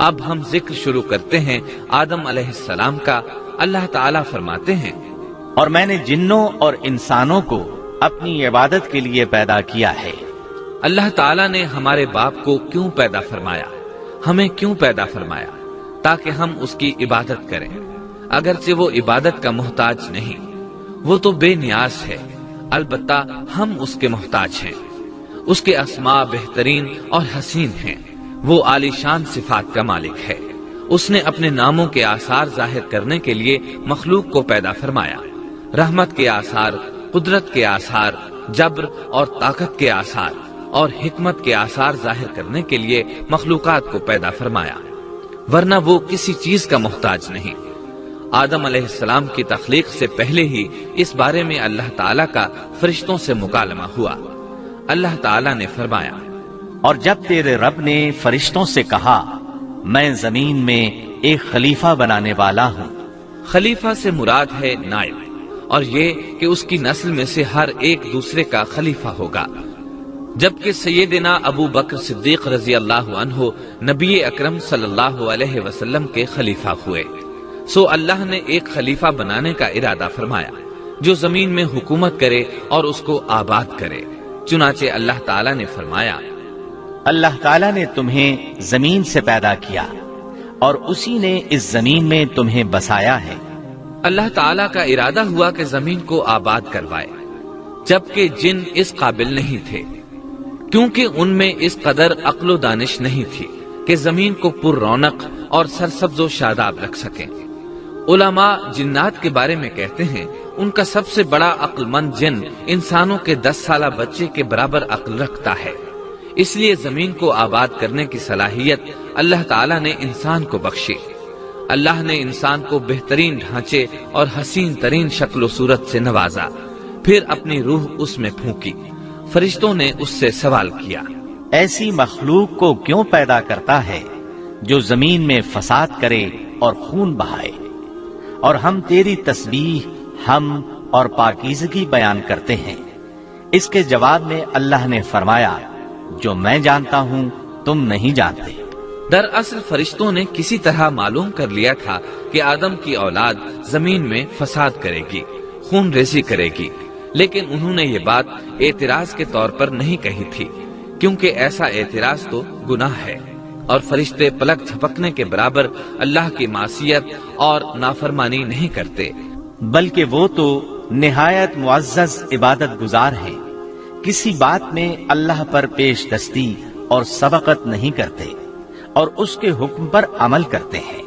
اب ہم ذکر شروع کرتے ہیں آدم علیہ السلام کا۔ اللہ تعالیٰ فرماتے ہیں، اور میں نے جنوں اور انسانوں کو اپنی عبادت کے لیے پیدا کیا ہے۔ اللہ تعالیٰ نے ہمارے باپ کو کیوں پیدا فرمایا؟ ہمیں کیوں پیدا فرمایا؟ تاکہ ہم اس کی عبادت کریں، اگرچہ وہ عبادت کا محتاج نہیں، وہ تو بے نیاز ہے، البتہ ہم اس کے محتاج ہیں۔ اس کے اسماء بہترین اور حسین ہیں، وہ عالی شان صفات کا مالک ہے۔ اس نے اپنے ناموں کے آثار ظاہر کرنے کے لیے مخلوق کو پیدا فرمایا، رحمت کے آثار، قدرت کے آثار، جبر اور طاقت کے آثار اور حکمت کے آثار ظاہر کرنے کے لیے مخلوقات کو پیدا فرمایا، ورنہ وہ کسی چیز کا محتاج نہیں۔ آدم علیہ السلام کی تخلیق سے پہلے ہی اس بارے میں اللہ تعالیٰ کا فرشتوں سے مکالمہ ہوا۔ اللہ تعالیٰ نے فرمایا، اور جب تیرے رب نے فرشتوں سے کہا میں زمین میں ایک خلیفہ بنانے والا ہوں۔ خلیفہ سے مراد ہے نائب، اور یہ کہ اس کی نسل میں سے ہر ایک دوسرے کا خلیفہ ہوگا۔ جبکہ سیدنا ابو بکر صدیق رضی اللہ عنہ نبی اکرم صلی اللہ علیہ وسلم کے خلیفہ ہوئے، سو اللہ نے ایک خلیفہ بنانے کا ارادہ فرمایا جو زمین میں حکومت کرے اور اس کو آباد کرے۔ چنانچہ اللہ تعالیٰ نے فرمایا، اللہ تعالیٰ نے تمہیں زمین سے پیدا کیا اور اسی نے اس زمین میں تمہیں بسایا ہے۔ اللہ تعالیٰ کا ارادہ ہوا کہ زمین کو آباد کروائے، جبکہ جن اس قابل نہیں تھے، کیونکہ ان میں اس قدر عقل و دانش نہیں تھی کہ زمین کو پر رونق اور سرسبز و شاداب رکھ سکیں۔ علماء جنات کے بارے میں کہتے ہیں ان کا سب سے بڑا عقل مند جن انسانوں کے 10 سالہ بچے کے برابر عقل رکھتا ہے، اس لیے زمین کو آباد کرنے کی صلاحیت اللہ تعالیٰ نے انسان کو بخشی۔ اللہ نے انسان کو بہترین ڈھانچے اور حسین ترین شکل و صورت سے نوازا، پھر اپنی روح اس میں پھونکی۔ فرشتوں نے اس سے سوال کیا، ایسی مخلوق کو کیوں پیدا کرتا ہے جو زمین میں فساد کرے اور خون بہائے؟ اور ہم تیری تسبیح، حمد اور پاکیزگی بیان کرتے ہیں۔ اس کے جواب میں اللہ نے فرمایا، جو میں جانتا ہوں تم نہیں جانتے۔ دراصل فرشتوں نے کسی طرح معلوم کر لیا تھا کہ آدم کی اولاد زمین میں فساد کرے گی، خون ریزی کرے گی، لیکن انہوں نے یہ بات اعتراض کے طور پر نہیں کہی تھی، کیونکہ ایسا اعتراض تو گناہ ہے، اور فرشتے پلک جھپکنے کے برابر اللہ کی معصیت اور نافرمانی نہیں کرتے، بلکہ وہ تو نہایت معزز عبادت گزار ہیں، کسی بات میں اللہ پر پیش دستی اور سبقت نہیں کرتے، اور اس کے حکم پر عمل کرتے ہیں۔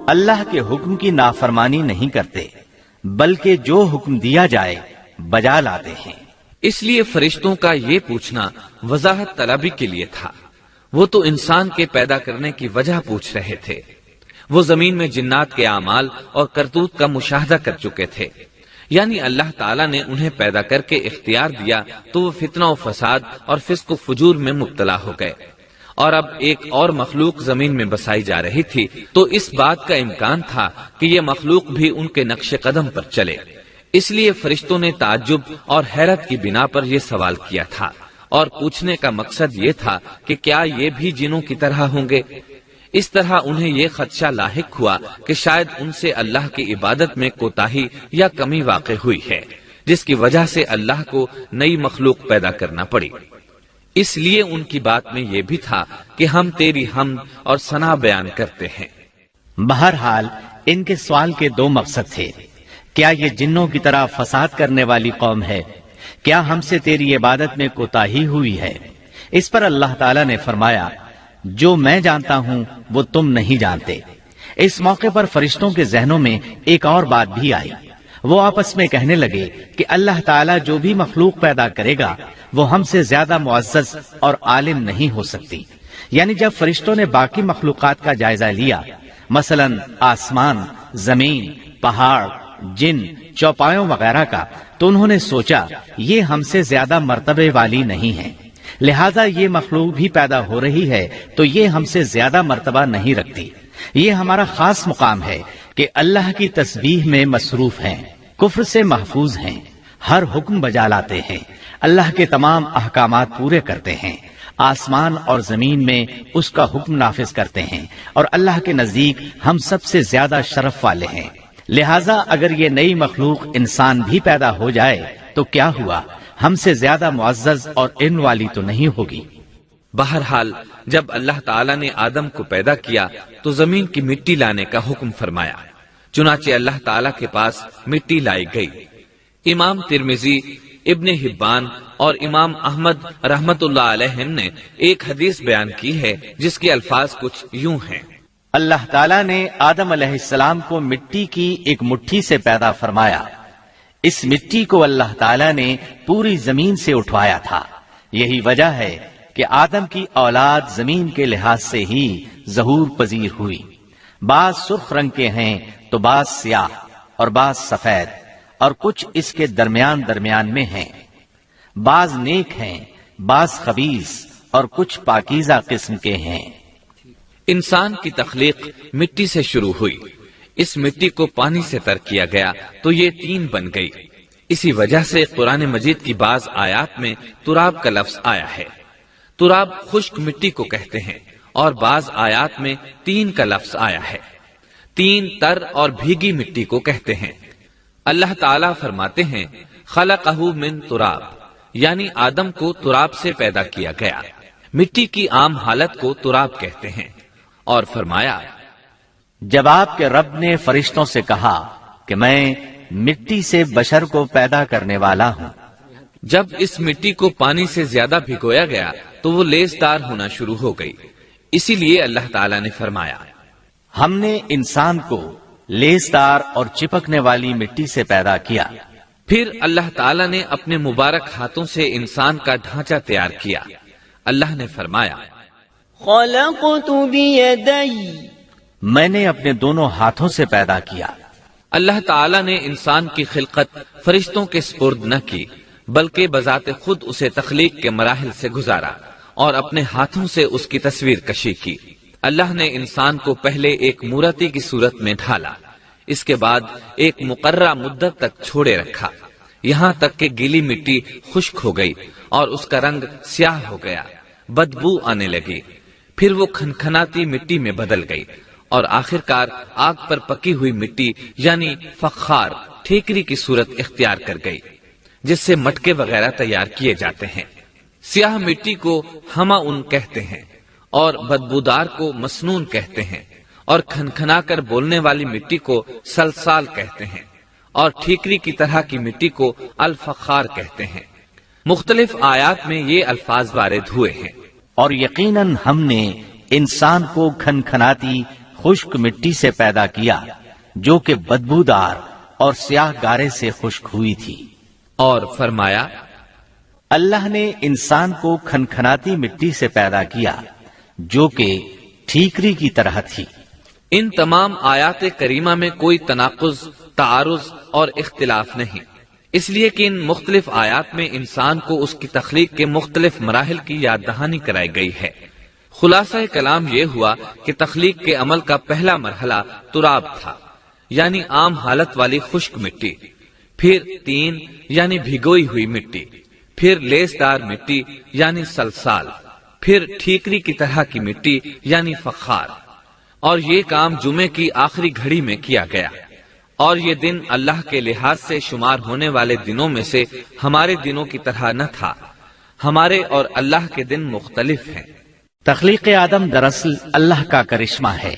اللہ کے حکم کی نافرمانی نہیں کرتے، بلکہ جو حکم دیا جائے بجا لاتے ہیں۔ اس لیے فرشتوں کا یہ پوچھنا وضاحت طلبی کے لیے تھا، وہ تو انسان کے پیدا کرنے کی وجہ پوچھ رہے تھے۔ وہ زمین میں جنات کے اعمال اور کرتوت کا مشاہدہ کر چکے تھے، یعنی اللہ تعالیٰ نے انہیں پیدا کر کے اختیار دیا تو وہ فتنہ و فساد اور فسق و فجور میں مبتلا ہو گئے، اور اب ایک اور مخلوق زمین میں بسائی جا رہی تھی، تو اس بات کا امکان تھا کہ یہ مخلوق بھی ان کے نقش قدم پر چلے۔ اس لیے فرشتوں نے تعجب اور حیرت کی بنا پر یہ سوال کیا تھا، اور پوچھنے کا مقصد یہ تھا کہ کیا یہ بھی جنوں کی طرح ہوں گے؟ اس طرح انہیں یہ خدشہ لاحق ہوا کہ شاید ان سے اللہ کی عبادت میں کوتاہی یا کمی واقع ہوئی ہے، جس کی وجہ سے اللہ کو نئی مخلوق پیدا کرنا پڑی۔ اس لیے ان کی بات میں یہ بھی تھا کہ ہم تیری حمد اور ثنا بیان کرتے ہیں۔ بہرحال ان کے سوال کے 2 مقصد تھے۔ کیا یہ جنوں کی طرح فساد کرنے والی قوم ہے؟ کیا ہم سے تیری عبادت میں کوتاہی ہوئی ہے؟ اس پر اللہ تعالیٰ نے فرمایا، جو میں جانتا ہوں وہ تم نہیں جانتے۔ اس موقع پر فرشتوں کے ذہنوں میں ایک اور بات بھی آئی۔ وہ آپس میں کہنے لگے کہ اللہ تعالیٰ جو بھی مخلوق پیدا کرے گا وہ ہم سے زیادہ معزز اور عالم نہیں ہو سکتی۔ یعنی جب فرشتوں نے باقی مخلوقات کا جائزہ لیا، مثلا آسمان، زمین، پہاڑ، جن، چوپایوں وغیرہ کا، تو انہوں نے سوچا یہ ہم سے زیادہ مرتبے والی نہیں ہے، لہذا یہ مخلوق بھی پیدا ہو رہی ہے تو یہ ہم سے زیادہ مرتبہ نہیں رکھتی۔ یہ ہمارا خاص مقام ہے کہ اللہ کی تسبیح میں مصروف ہیں، کفر سے محفوظ ہیں، ہر حکم بجا لاتے ہیں، اللہ کے تمام احکامات پورے کرتے ہیں، آسمان اور زمین میں اس کا حکم نافذ کرتے ہیں، اور اللہ کے نزدیک ہم سب سے زیادہ شرف والے ہیں۔ لہذا اگر یہ نئی مخلوق انسان بھی پیدا ہو جائے تو کیا ہوا، ہم سے زیادہ معزز اور علم والی تو نہیں ہوگی۔ بہرحال جب اللہ تعالیٰ نے آدم کو پیدا کیا تو زمین کی مٹی لانے کا حکم فرمایا، چنانچہ اللہ تعالیٰ کے پاس مٹی لائی گئی۔ امام ترمذی، ابن حبان اور امام احمد رحمت اللہ علیہ نے ایک حدیث بیان کی ہے جس کے الفاظ کچھ یوں ہیں: اللہ تعالیٰ نے آدم علیہ السلام کو مٹی کی ایک مٹھی سے پیدا فرمایا، اس مٹی کو اللہ تعالیٰ نے پوری زمین سے اٹھوایا تھا۔ یہی وجہ ہے کہ آدم کی اولاد زمین کے لحاظ سے ہی ظہور پذیر ہوئی۔ بعض سرخ رنگ کے ہیں تو بعض سیاہ اور بعض سفید، اور کچھ اس کے درمیان میں ہیں۔ بعض نیک ہیں، بعض خبیث، اور کچھ پاکیزہ قسم کے ہیں۔ انسان کی تخلیق مٹی سے شروع ہوئی، اس مٹی کو پانی سے تر کیا گیا تو یہ طین بن گئی۔ اسی وجہ سے قرآن مجید کی بعض آیات میں تراب کا لفظ آیا ہے۔ تراب خشک مٹی کو کہتے ہیں، اور بعض آیات میں طین کا لفظ آیا ہے۔ طین تر اور بھیگی مٹی کو کہتے ہیں۔ اللہ تعالیٰ فرماتے ہیں خلقہ من تراب، یعنی آدم کو تراب سے پیدا کیا گیا۔ مٹی کی عام حالت کو تراب کہتے ہیں، اور فرمایا جب آپ کے رب نے فرشتوں سے کہا کہ میں مٹی سے بشر کو پیدا کرنے والا ہوں، جب اس مٹی کو پانی سے زیادہ بھگویا گیا تو وہ لیسدار ہونا شروع ہو گئی۔ اسی لیے اللہ تعالیٰ نے فرمایا ہم نے انسان کو لیسدار اور چپکنے والی مٹی سے پیدا کیا۔ پھر اللہ تعالیٰ نے اپنے مبارک ہاتھوں سے انسان کا ڈھانچہ تیار کیا۔ اللہ نے فرمایا خلقت بیدی، میں نے اپنے دونوں ہاتھوں سے پیدا کیا۔ اللہ تعالیٰ نے انسان کی خلقت فرشتوں کے سپرد نہ کی، بلکہ بذات خود اسے تخلیق کے مراحل سے گزارا اور اپنے ہاتھوں سے اس کی تصویر کشی کی۔ اللہ نے انسان کو پہلے ایک مورتی کی صورت میں ڈھالا، اس کے بعد ایک مقررہ مدت تک چھوڑے رکھا، یہاں تک کہ گیلی مٹی خشک ہو گئی اور اس کا رنگ سیاہ ہو گیا، بدبو آنے لگی، پھر وہ کھنکھناتی مٹی میں بدل گئی، اور آخرکار آگ پر پکی ہوئی مٹی یعنی فخار ٹھیکری کی صورت اختیار کر گئی، جس سے مٹکے وغیرہ تیار کیے جاتے ہیں۔ سیاہ مٹی کو ہما ان کہتے ہیں، اور بدبودار کو مسنون کہتے ہیں، اور کھنکھنا کر بولنے والی مٹی کو سلسال کہتے ہیں، اور ٹھیکری کی طرح کی مٹی کو الفخار کہتے ہیں۔ مختلف آیات میں یہ الفاظ وارد ہوئے ہیں۔ اور یقیناً ہم نے انسان کو کھنکھناتی خشک مٹی سے پیدا کیا جو کہ بدبودار اور سیاہ گارے سے خشک ہوئی تھی۔ اور فرمایا اللہ نے انسان کو کھنکھناتی مٹی سے پیدا کیا جو کہ ٹھیکری کی طرح تھی۔ ان تمام آیات کریمہ میں کوئی تناقض، تعارض اور اختلاف نہیں، اس لیے کہ ان مختلف آیات میں انسان کو اس کی تخلیق کے مختلف مراحل کی یاد دہانی کرائی گئی ہے۔ خلاصہ کلام یہ ہوا کہ تخلیق کے عمل کا پہلا مرحلہ تراب تھا، یعنی عام حالت والی خشک مٹی، پھر طین یعنی بھگوئی ہوئی مٹی، پھر لیسدار مٹی یعنی سلسال، پھر ٹھیکری کی طرح کی مٹی یعنی فخار، اور یہ کام جمعے کی آخری گھڑی میں کیا گیا۔ اور یہ دن اللہ کے لحاظ سے شمار ہونے والے دنوں میں سے ہمارے دنوں کی طرح نہ تھا، ہمارے اور اللہ کے دن مختلف ہیں۔ تخلیق آدم دراصل اللہ کا کرشمہ ہے،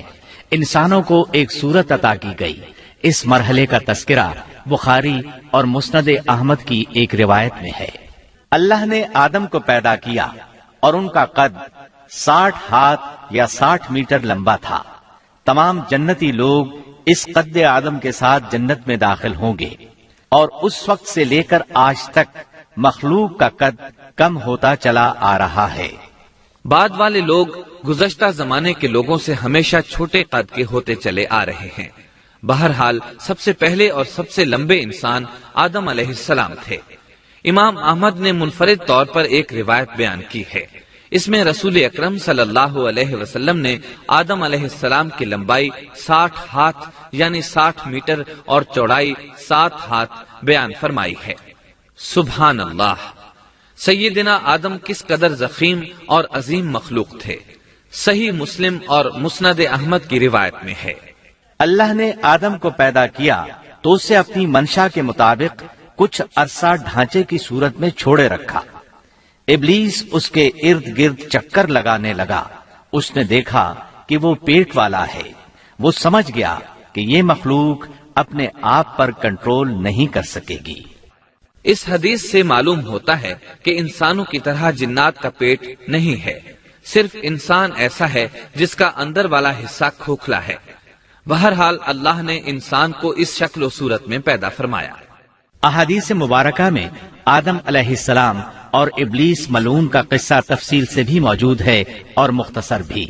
انسانوں کو ایک صورت عطا کی گئی۔ اس مرحلے کا تذکرہ بخاری اور مسند احمد کی ایک روایت میں ہے۔ اللہ نے آدم کو پیدا کیا اور ان کا قد 60 ہاتھ یا 60 میٹر لمبا تھا۔ تمام جنتی لوگ اس قد آدم کے ساتھ جنت میں داخل ہوں گے، اور اس وقت سے لے کر آج تک مخلوق کا قد کم ہوتا چلا آ رہا ہے۔ بعد والے لوگ گزشتہ زمانے کے لوگوں سے ہمیشہ چھوٹے قد کے ہوتے چلے آ رہے ہیں۔ بہرحال سب سے پہلے اور سب سے لمبے انسان آدم علیہ السلام تھے۔ امام احمد نے منفرد طور پر ایک روایت بیان کی ہے، اس میں رسول اکرم صلی اللہ علیہ وسلم نے آدم علیہ السلام کی لمبائی 60 ہاتھ یعنی 60 میٹر اور چوڑائی 7 ہاتھ بیان فرمائی ہے۔ سبحان اللہ! سیدنا آدم کس قدر ضخیم اور عظیم مخلوق تھے، صحیح مسلم اور مسند احمد کی روایت میں ہے، اللہ نے آدم کو پیدا کیا تو اسے اپنی منشا کے مطابق کچھ عرصہ ڈھانچے کی صورت میں چھوڑے رکھا۔ ابلیس اس کے ارد گرد چکر لگانے لگا۔ اس نے دیکھا کہ وہ پیٹ والا ہے۔ وہ سمجھ گیا کہ یہ مخلوق اپنے آپ پر کنٹرول نہیں کر سکے گی۔ اس حدیث سے معلوم ہوتا ہے کہ انسانوں کی طرح جنات کا پیٹ نہیں ہے، صرف انسان ایسا ہے جس کا اندر والا حصہ کھوکھلا ہے۔ بہرحال اللہ نے انسان کو اس شکل و صورت میں پیدا فرمایا۔ احادیث مبارکہ میں آدم علیہ السلام اور ابلیس ملعون کا قصہ تفصیل سے بھی موجود ہے اور مختصر بھی۔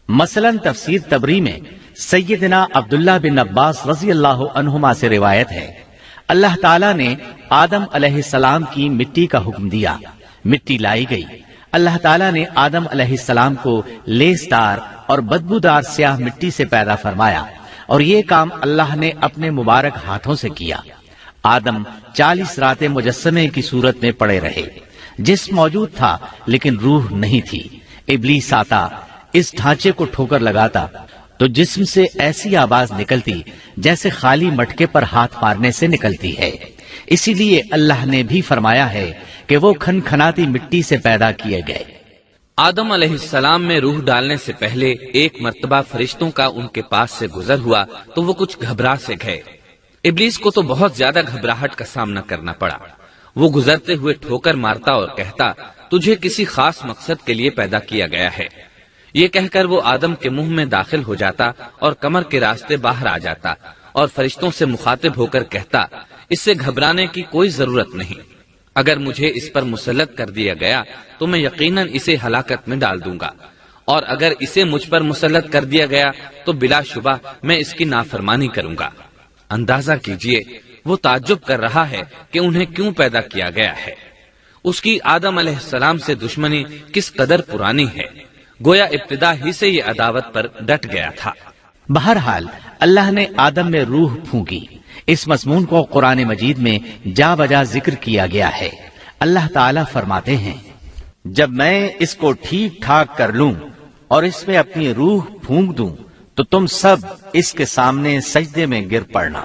مثلا تفسیر تبری میں سیدنا عبداللہ بن عباس رضی اللہ عنہما سے روایت ہے، اللہ تعالیٰ نے آدم علیہ السلام کی مٹی کا حکم دیا، مٹی لائی گئی۔ اللہ تعالیٰ نے آدم علیہ السلام کو لیسدار اور بدبودار سیاہ مٹی سے پیدا فرمایا، اور یہ کام اللہ نے اپنے مبارک ہاتھوں سے کیا۔ آدم 40 راتیں مجسمے کی صورت میں پڑے رہے، جسم موجود تھا لیکن روح نہیں تھی۔ ابلیس آتا، اس ڈھانچے کو ٹھوکر لگاتا تو جسم سے ایسی آواز نکلتی جیسے خالی مٹکے پر ہاتھ مارنے سے نکلتی ہے۔ اسی لیے اللہ نے بھی فرمایا ہے کہ وہ کھنکھناتی مٹی سے پیدا کیے گئے۔ آدم علیہ السلام میں روح ڈالنے سے پہلے ایک مرتبہ فرشتوں کا ان کے پاس سے گزر ہوا تو وہ کچھ گھبرا سے گئے۔ ابلیس کو تو بہت زیادہ گھبراہٹ کا سامنا کرنا پڑا۔ وہ گزرتے ہوئے ٹھوکر مارتا اور کہتا، تجھے کسی خاص مقصد کے لیے پیدا کیا گیا ہے۔ یہ کہہ کر وہ آدم کے منہ میں داخل ہو جاتا اور کمر کے راستے باہر آ جاتا اور فرشتوں سے مخاطب ہو کر کہتا، اس سے گھبرانے کی کوئی ضرورت نہیں۔ اگر مجھے اس پر مسلط کر دیا گیا تو میں یقیناً اسے ہلاکت میں ڈال دوں گا، اور اگر اسے مجھ پر مسلط کر دیا گیا تو بلا شبہ میں اس کی نافرمانی کروں گا۔ اندازہ کیجئے وہ تعجب کر رہا ہے کہ انہیں کیوں پیدا کیا گیا ہے۔ اس کی آدم علیہ السلام سے دشمنی کس قدر پرانی ہے، گویا ابتدا ہی سے یہ عداوت پر ڈٹ گیا تھا۔ بہرحال اللہ نے آدم میں روح پھونکی۔ اس مضمون کو قرآن مجید میں جا بجا ذکر کیا گیا ہے۔ اللہ تعالیٰ فرماتے ہیں، جب میں اس کو ٹھیک ٹھاک کر لوں اور اس میں اپنی روح پھونک دوں تو تم سب اس کے سامنے سجدے میں گر پڑنا۔